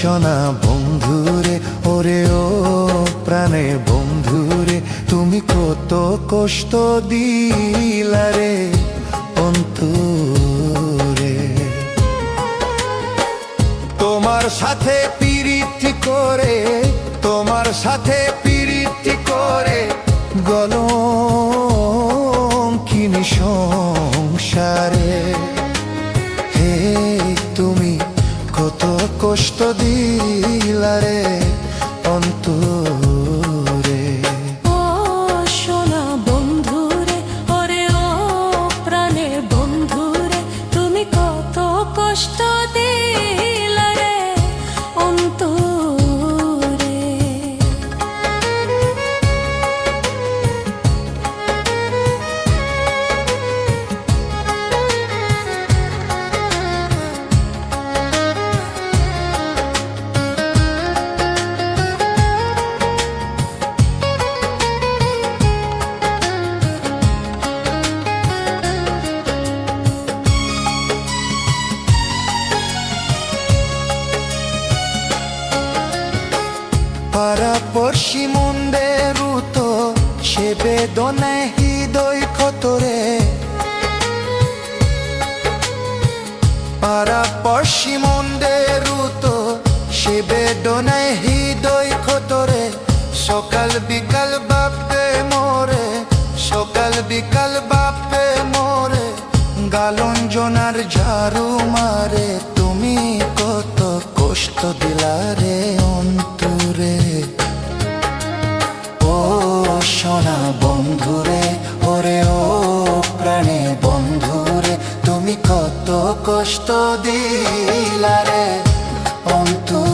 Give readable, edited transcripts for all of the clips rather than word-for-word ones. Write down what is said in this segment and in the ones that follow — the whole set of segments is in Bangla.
সোনা বন্ধুরে, ওরে ও প্রাণের বন্ধুরে, তুমি কত কষ্ট দিলা রে অন্তরে। তোমার সাথে পিরিতি করে, তোমার সাথে পিরিতি করে গলঙ্কিনী সংসারে। হে তুমি কত কষ্ট দিলা রে অন্তরে। ও সোনা বন্ধুরে, ওরে ও প্রাণের বন্ধুরে, তুমি কত কষ্ট দিলা রে অন্তরে। পাড়াপড়শি মন্দের তো সে বেদনায় হৃদয় ক্ষতরে। পাড়াপড়শি মন্দের তো সে বেদনায় হৃদয় ক্ষতরে। সকাল বিকাল বাপে মোরে, সকাল বিকাল বাপে মোরে গালঞ্জনার ঝাড়ু মারে। তুমি কত কষ্ট দিলা রে অন্তরে। ও সোনা বন্ধুরে, ওরে ও প্রাণে বন্ধুরে, তুমি কত কষ্ট দিলা রে অন্তরে।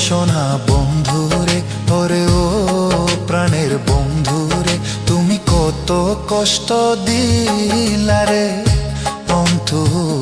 সোনা বন্ধুরে, ওরে ও প্রাণের বন্ধুরে, তুমি কত কষ্ট দিলা রে অন্তরে।